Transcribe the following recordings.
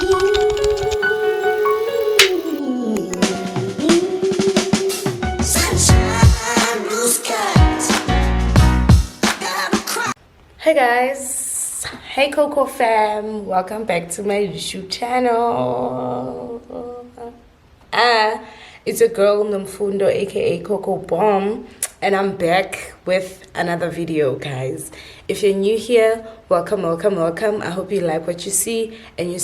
Hey guys, hey Coco fam, welcome back to my YouTube channel. It's a girl Nomfundo aka Coco Bomb, and I'm back with another video, guys. If you're new here, welcome. I hope you like what you see and you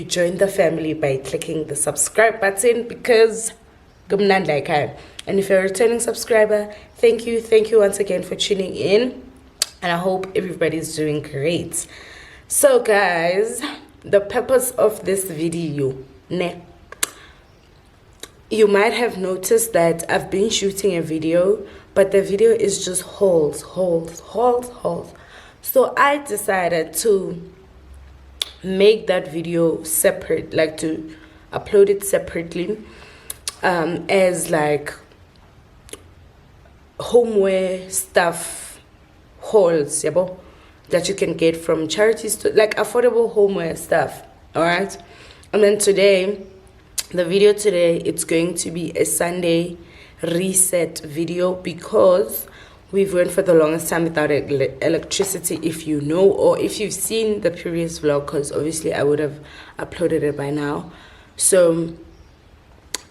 join the family by clicking the subscribe button because and if you're a returning subscriber, thank you once again for tuning in. And I hope everybody's doing great. So guys, the purpose of this video, you might have noticed that I've been shooting a video, but the video is just holds. So I decided to make that video separate, like to upload it separately, as like homeware stuff hauls, that you can get from charities, to like affordable homeware stuff. All right, and then the video today, it's going to be a Sunday reset video because we've went for the longest time without electricity, if you know, or if you've seen the previous vlog, because obviously I would have uploaded it by now. So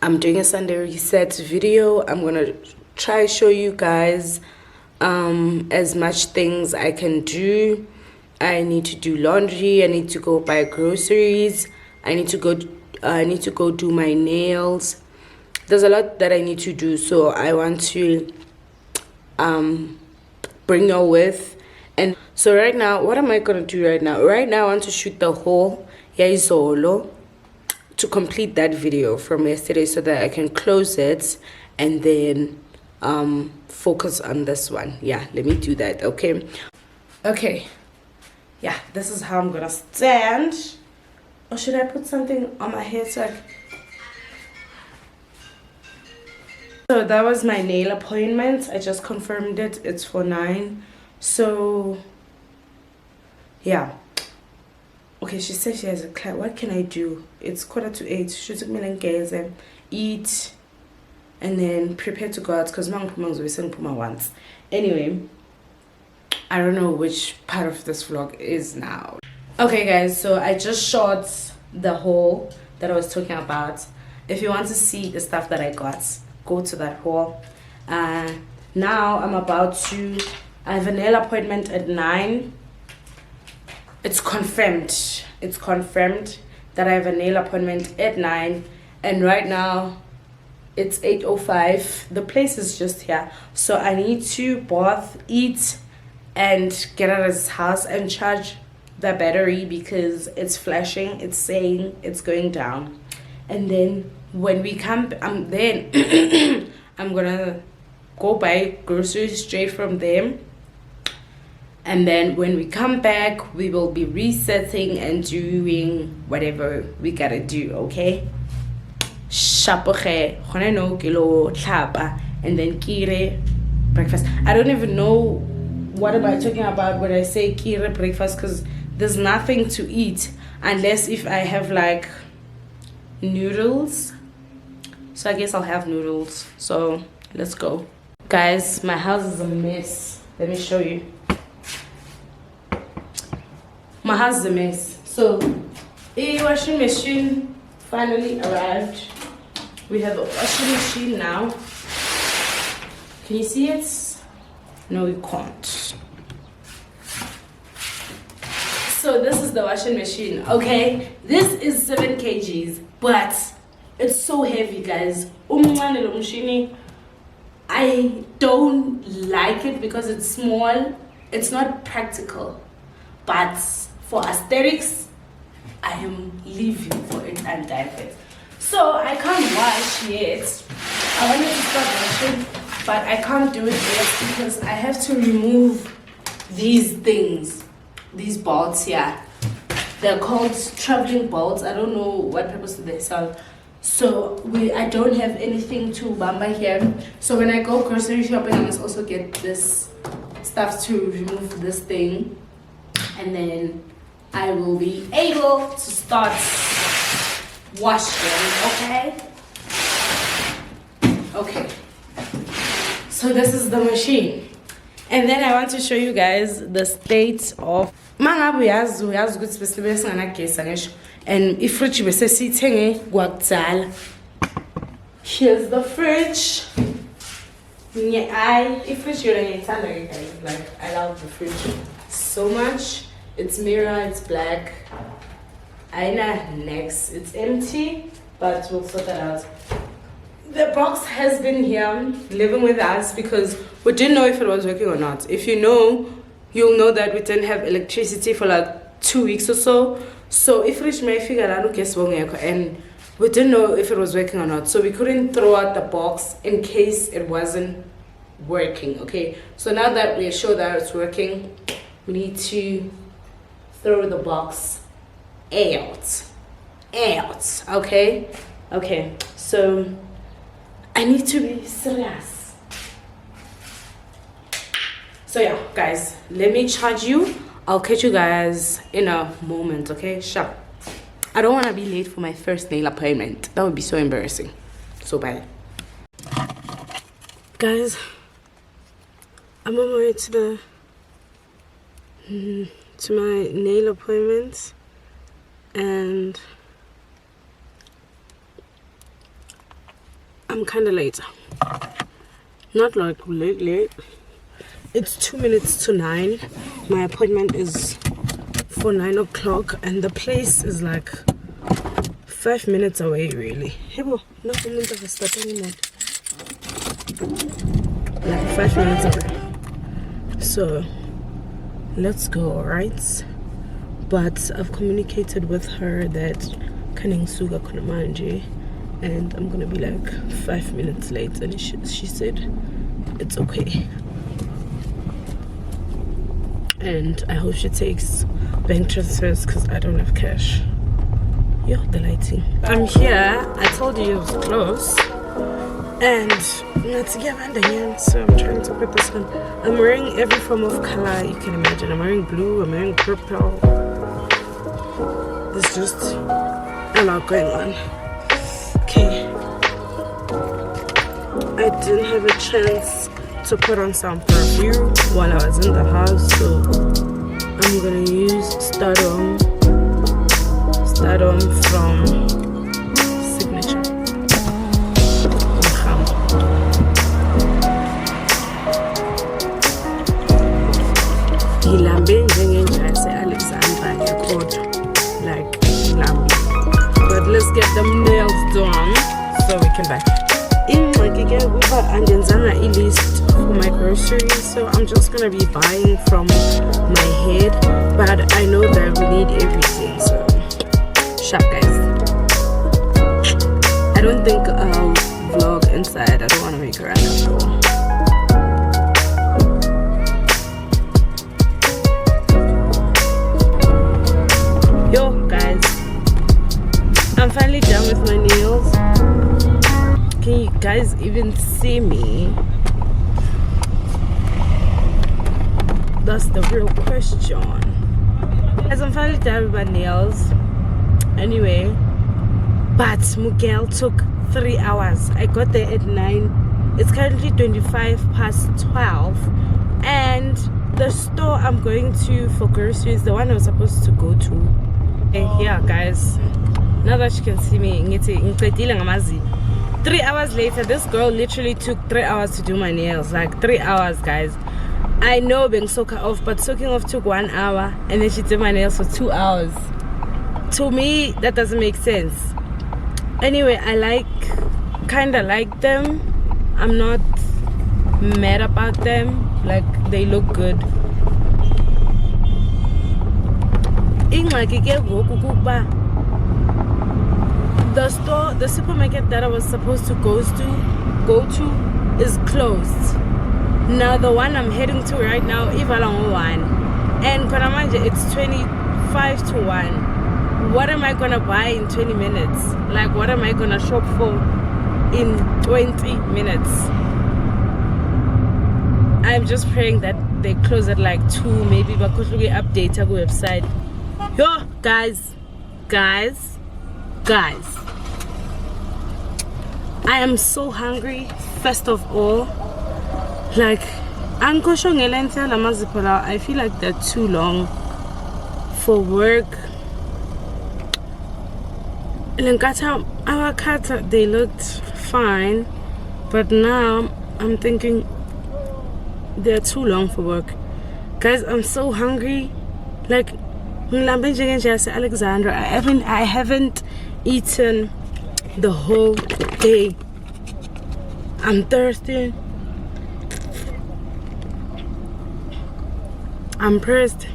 I'm doing a Sunday reset video. I'm gonna try show you guys as much things I can do. I need to do laundry, I need to go buy groceries, I need to go do my nails. There's a lot that I need to do, so I want to bring you with. And so right now, what am I gonna do right now? I want to shoot the whole Yaizolo to complete that video from yesterday so that I can close it and then focus on this one. Yeah, let me do that. Okay, yeah, this is how I'm gonna stand. Or should I put something on my hair so so that was my nail appointment. I just confirmed it. It's for 9. So yeah, okay, she said she has a class. What can I do? It's 7:45. She took me and eat and then prepare to go out because once. Anyway, I don't know which part of this vlog is now. Okay guys, so I just shot the haul that I was talking about. If you want to see the stuff that I got, go to that haul. Now I have a nail appointment at 9. It's confirmed that I have a nail appointment at 9, and right now it's 8:05. The place is just here, so I need to bath, eat, and get out of this house and charge the battery because it's flashing. It's saying it's going down. And then when we come, I'm gonna go buy groceries straight from them. And then when we come back, we will be resetting and doing whatever we gotta do. Okay. And then kire breakfast. I don't even know what am I talking about when I say kire breakfast, because there's nothing to eat unless if I have like noodles. So I guess I'll have noodles. So let's go. Guys, my house is a mess. Let me show you. My house is a mess. So a washing machine finally arrived. We have a washing machine now. Can you see it? No, you can't. So this is the washing machine. Okay, this is 7 kgs, but it's so heavy, guys. I don't like it because it's small. It's not practical, but for aesthetics, I am living for it and die for it. So I can't wash yet. I wanted to start washing, but I can't do it yet because I have to remove these things, these bolts here. They're called traveling bolts. I don't know what purpose they serve. So I don't have anything to bamba here. So when I go grocery shopping, I must also get this stuff to remove this thing, and then I will be able to start wash them, okay? Okay. So this is the machine. And then I want to show you guys the state of mangabe uyazi ukuthi besibe singanagesi ngisho and ifridge bese sithenge kwakudzala. Here's the fridge. Ifridge yona ngiyithanda guys. Like I love the fridge so much. It's mirror, it's black. Aina next. It's empty, but we'll sort that out. The box has been here living with us because we didn't know if it was working or not. If you know, you'll know that we didn't have electricity for like 2 weeks or so. So if Rich may figure out and we didn't know if it was working or not. So we couldn't throw out the box in case it wasn't working. Okay. So now that we are sure that it's working, we need to throw the box out. Okay. Okay. So I need to be serious. So yeah, guys, let me charge you. I'll catch you guys in a moment, okay? Sure. I don't want to be late for my first nail appointment. That would be so embarrassing. So bye. Guys, I'm on my way to my nail appointment, and I'm kind of late. Not like late. It's 2 minutes to 9. My appointment is for 9 o'clock, and the place is like 5 minutes away, really. Like 5 minutes away. So let's go, alright? But I've communicated with her that kaning suga kuna manje, and I'm gonna be like 5 minutes late, and she said it's okay. And I hope she takes bank transfers because I don't have cash. Yo, the lighting. I'm here. I told you it was close. And so I'm trying to put this on. I'm wearing every form of color you can imagine. I'm wearing blue, I'm wearing purple. There's just a lot going on. Okay. I didn't have a chance to put on some perfume while I was in the house, so I'm gonna use Stardom from Signature. But let's get them nails done so we can buy. And then list for my groceries, so I'm just gonna be buying from my head, but I know that we need everything, so shop, guys. I don't think I'll vlog inside. I don't want to make a random vlog. Yo guys, I'm finally done with my nails. Can you guys even see me? That's the real question. As I'm finally done with my nails. Anyway, but Miguel took 3 hours. I got there at 9. It's currently 12:25, and the store I'm going to for groceries, the one I was supposed to go to. And here, guys, now that you can see me, 3 hours later, this girl literally took 3 hours to do my nails. Like 3 hours, guys. I know being soaker off, but soaking off took 1 hour, and then she did my nails for 2 hours. To me, that doesn't make sense. Anyway, I kinda like them. I'm not mad about them. Like, they look good. The supermarket that I was supposed to go to is closed. Now the one I'm heading to right now, Ivalong 1, and Konamanje, it's 25 to 1. What am I gonna buy in 20 minutes? Like, what am I gonna shop for in 20 minutes? I'm just praying that they close at like 2, maybe, but could we update our website? Yo, guys, Guys, I am so hungry. First of all, like, I feel like they're too long for work. Our cats, they looked fine, but now I'm thinking they're too long for work. Guys, I'm so hungry. Like, Alexandra, I haven't eaten the whole day. I'm thirsty. I'm pressed.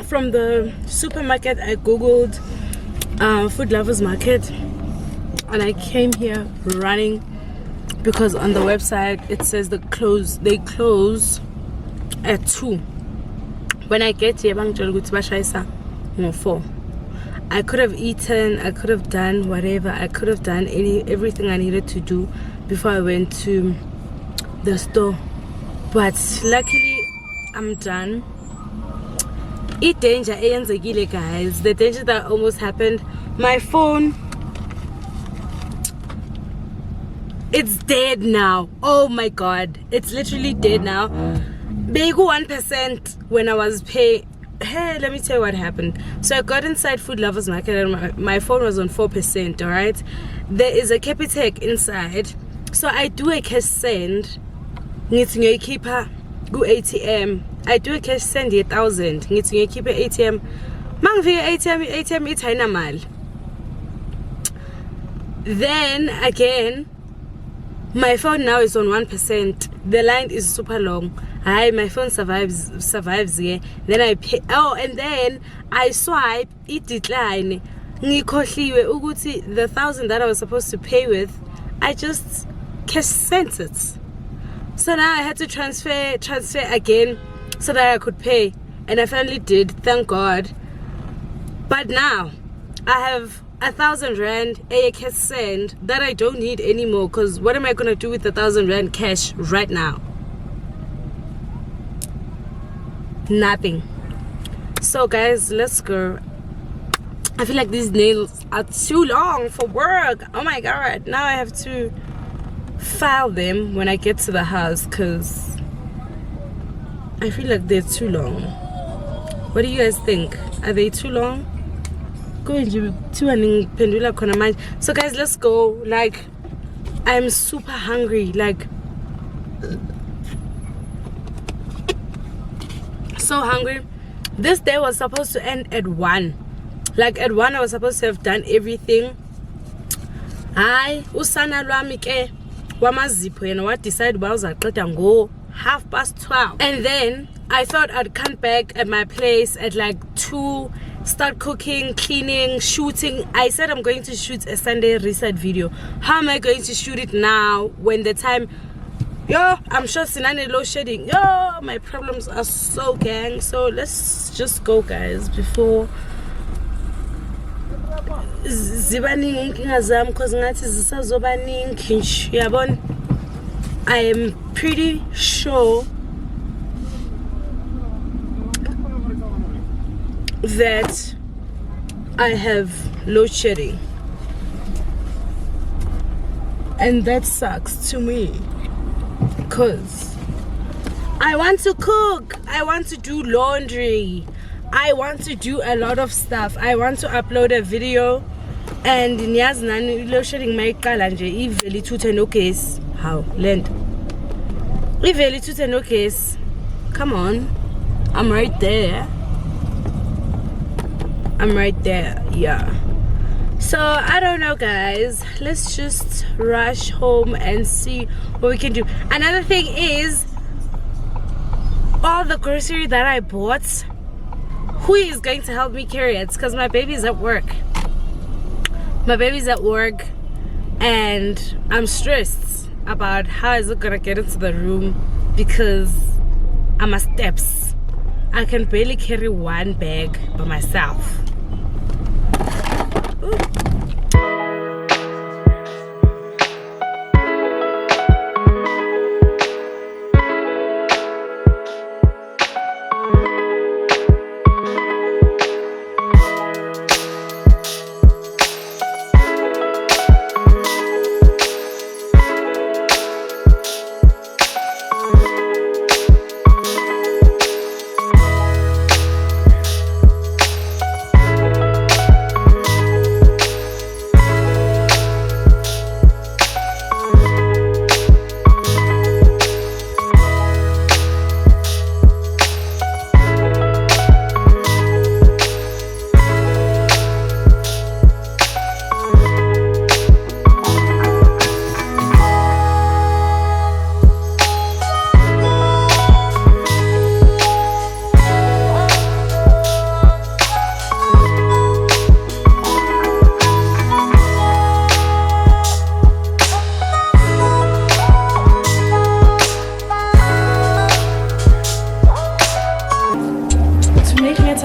From the supermarket, I googled food lovers market, and I came here running because on the website it says they close at 2. When I get here, 4. I could have eaten, I could have done whatever, I could have done everything I needed to do before I went to the store, but luckily I'm done. Danger, guys, the danger that almost happened. My phone, it's dead now. Oh my god, it's literally dead now. Big 1% when I was paying. Hey, let me tell you what happened. So I got inside Food Lovers Market and my phone was on 4%. All right, there is a Capitec inside, so I do a cash send. Keep her go ATM. I do a cash send 1,000. Keep a ATM. ATM it's mal. Then again, my phone now is on 1%. The line is super long. My phone survives here. Then I pay. Oh, and then I swipe. It decline. The 1,000 that I was supposed to pay with, I just cash sent it. So now I had to transfer again so that I could pay, and I finally did. Thank God. But now I have 1,000 rand a cash send that I don't need anymore. Cause what am I gonna do with 1,000 rand cash right now? Nothing. So guys, let's go. I feel like these nails are too long for work. Oh my god, now I have to file them when I get to the house because I feel like they're too long. What do you guys think? Are they too long? So guys, let's go. Like, I'm super hungry, like so hungry. This day was supposed to end at 1. Like at 1 I was supposed to have done everything. Usana lwami ke wamazipho yena what decide uzaqeda ngo 12:30. And then I thought I'd come back at my place at like 2, start cooking, cleaning, shooting. I said I'm going to shoot a Sunday reset video. How am I going to shoot it now when the time, I'm sure sinane load shedding. My problems are so gang. So let's just go guys before zibaningi inkinga zami cause ngathi zisazobaningi yabona. I am pretty sure that I have load shedding, and that sucks to me because I want to cook, I want to do laundry, I want to do a lot of stuff. I want to upload a video, and niyazi nani load shedding mayiqala nje ivele ithuthe no case. How lento ivele ithuthe no case. Come on, I'm right there. Yeah. So I don't know guys, let's just rush home and see what we can do. Another thing is all the grocery that I bought, who is going to help me carry it? Because my baby's at work. And I'm stressed about how is it gonna get into the room because I'm a steps. I can barely carry one bag by myself. Ooh.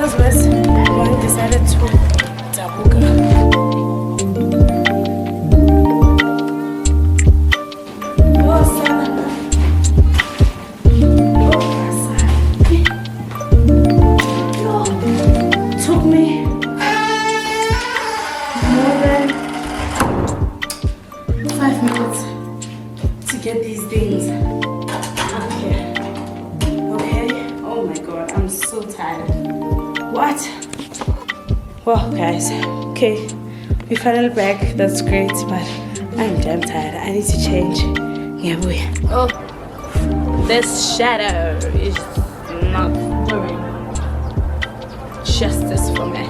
as was, one decided to tabuka. Oh, son. Took me more than 5 minutes to get these things up here. Okay. Oh my god, I'm so tired. What? Well, guys, okay, we finally back. That's great, but I'm damn tired. I need to change. Yeah, boy. Oh, this shadow is not doing justice for me.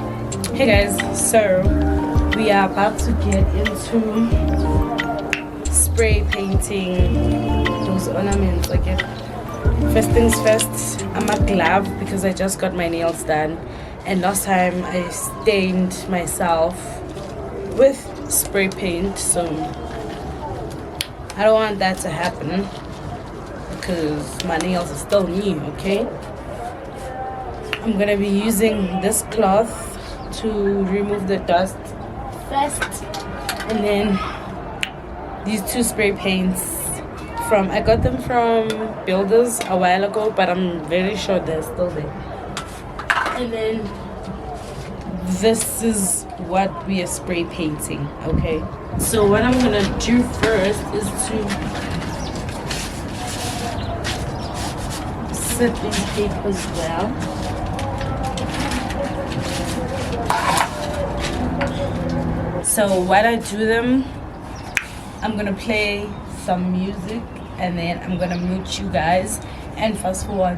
Hey guys, so we are about to get into spray painting those ornaments. Okay, first things first, I'm a glove because I just got my nails done, and last time I stained myself with spray paint, so I don't want that to happen because my nails are still new. Okay, I'm gonna be using this cloth to remove the dust first, and then these two spray paints I got them from Builders a while ago, but I'm very sure they're still there. And then this is what we are spray painting. Okay, so what I'm gonna do first is to set these papers well. So while I do them, I'm gonna play some music, and then I'm gonna mute you guys and fast forward.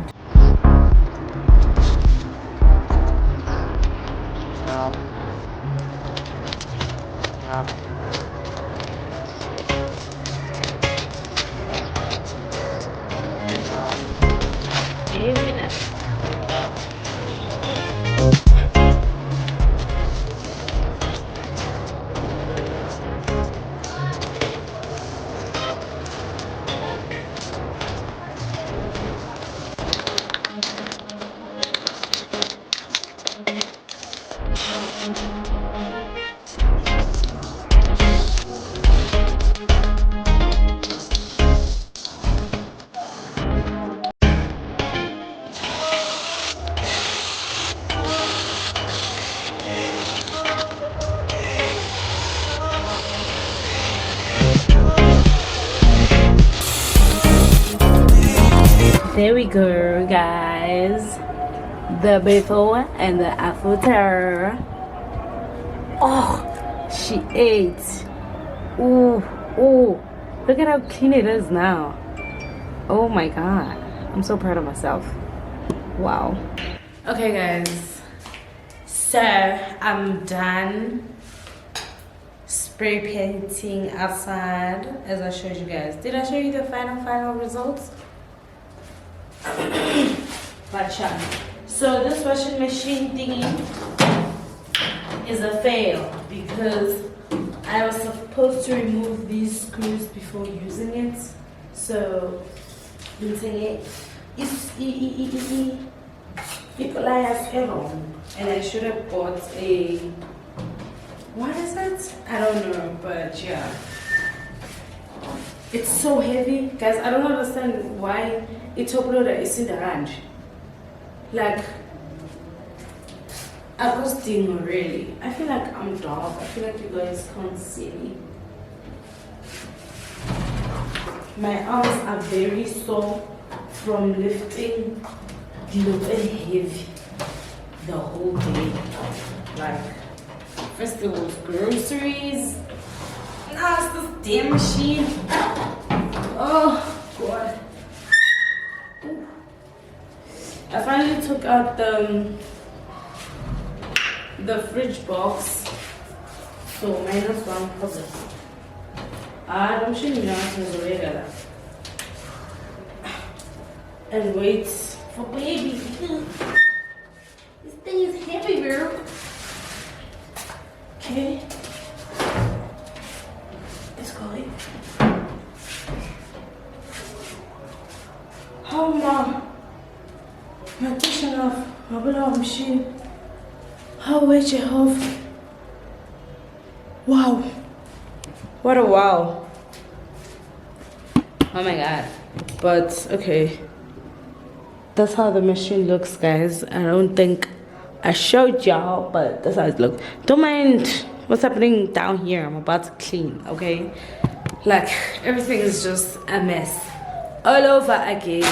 There we go, guys. The before and the after. Oh, she ate. Ooh, ooh. Look at how clean it is now. Oh my god. I'm so proud of myself. Wow. Okay, guys. So, I'm done spray painting outside as I showed you guys. Did I show you the final results? But yeah. So this washing machine thingy is a fail because I was supposed to remove these screws before using it. So people I have wrong, and I should have bought a, what is it? I don't know, but yeah. It's so heavy, guys. I don't understand why it's uploaded is in the hand. Like, I was doing really. I feel like I'm dark. I feel like you guys can't see me. My arms are very sore from lifting very heavy the whole day. Like, first it was groceries. Now it's this damn machine. Oh god. Ooh. I finally took out the fridge box. So -1 positive. I'm sure you know it was regular. And wait for baby. This thing is heavy, girl. Okay. Let's go in. Oh, mom. My kitchen off. My beloved machine. Oh, wait, Jehovah. Wow. What a wow. Oh my god. But, okay. That's how the machine looks, guys. I don't think I showed y'all, but that's how it looks. Don't mind what's happening down here. I'm about to clean, okay? Like, everything is just a mess. All over again.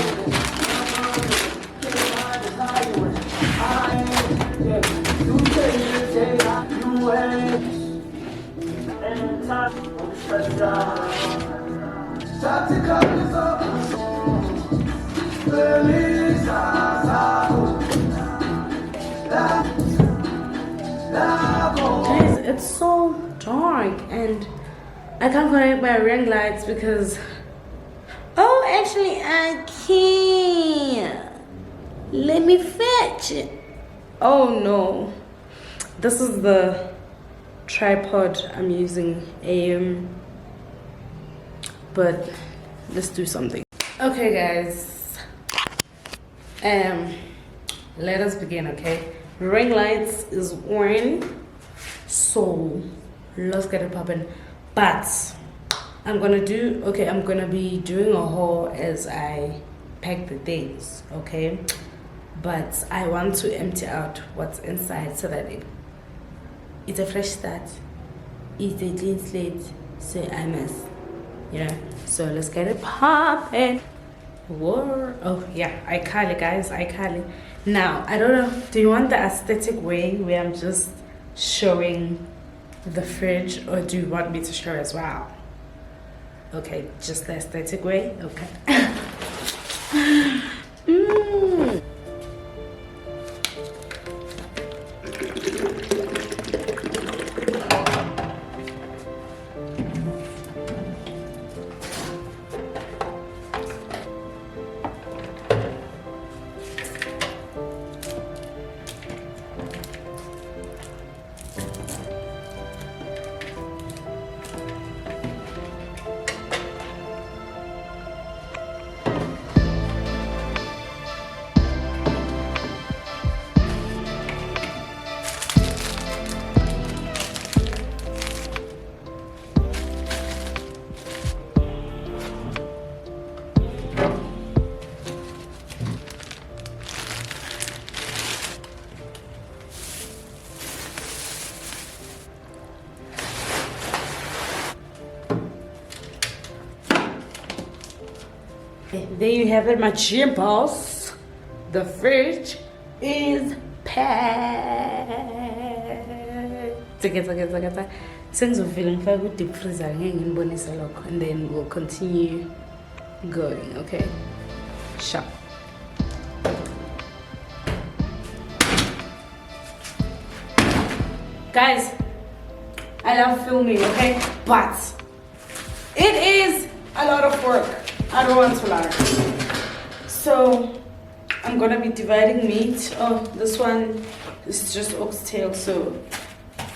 Guys, it's so dark and I can't connect my ring lights because actually I can't. Let me fetch it. Oh no, this is the tripod I'm using. But let's do something. Okay guys, let us begin. Okay, ring lights is on, so let's get it popping. But I'm gonna be doing a haul as I pack the things, okay? But I want to empty out what's inside so that it's a fresh start, it's a clean slate, so I mess, you know. So let's get it popping. Whoa. Oh yeah, I call it, guys, I call it. Now I don't know, do you want the aesthetic way where I'm just showing the fridge, or do you want me to show as well? Okay, just the aesthetic way. Okay. There you have it, my gym balls. The fridge is packed. Sengizovela ngifake ku-deep freezer ngeke nginibonise lokho, and then we'll continue going, okay? Sure. Guys, I love filming, okay? But it is a lot of work. I don't want to lie. So I'm gonna be dividing meat. Oh, this one is just oxtail, so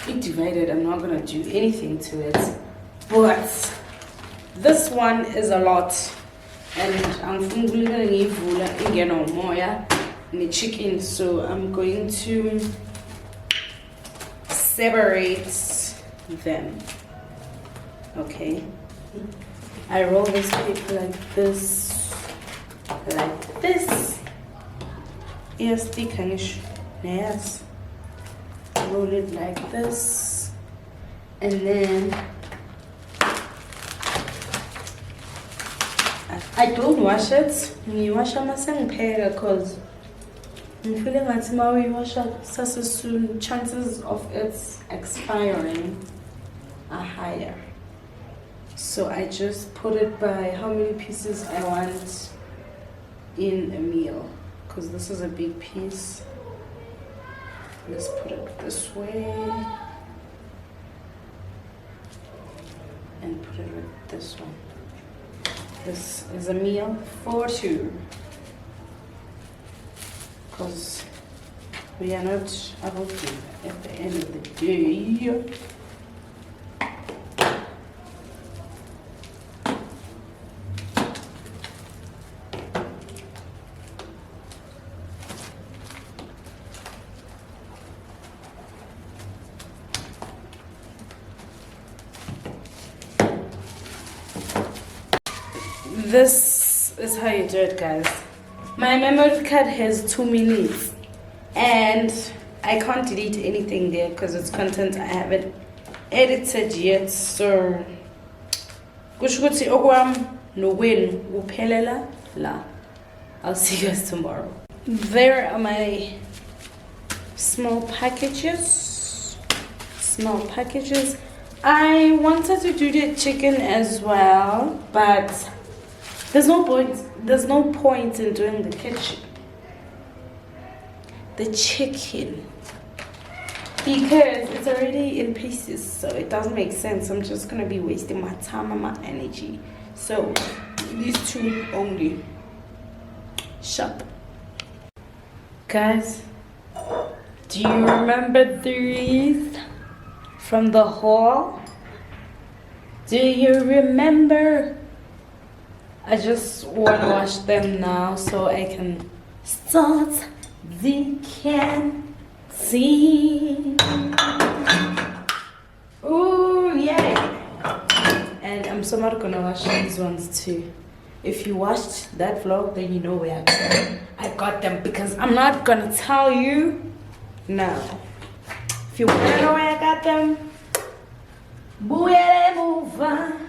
it divided. I'm not gonna do anything to it. But this one is a lot, and I'm gonna give more and chicken. So I'm going to separate them. Okay. I roll this paper like this. Yes, thickanish. Yes. Roll it like this, and then I don't wash it. You wash it because I'm feeling like tomorrow you wash it so soon. Chances of it expiring are higher. So I just put it by how many pieces I want in a meal, because this is a big piece. Let's put it this way and put it with this one. This is a meal for two, because we are not about to at the end of the day. This is how you do it, guys. My memory card has 2 minutes and I can't delete anything there because it's content I haven't edited yet. So kusho ukuthi okwami nokwenu kuphelela la. I'll see you guys tomorrow. There are my small packages. I wanted to do the chicken as well, but there's no point in doing the chicken because it's already in pieces, so it doesn't make sense. I'm just gonna be wasting my time and my energy. So these 2 only. Shop. Guys, do you remember these from the haul? Do you remember? I just want to wash them now so I can start the canteen. Ooh, yeah. And I'm somehow gonna wash these ones too. If you watched that vlog, then you know where I got them, because I'm not gonna tell you now. If you wanna know where I got them, booyah move on.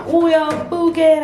Ooh, yo, boogie.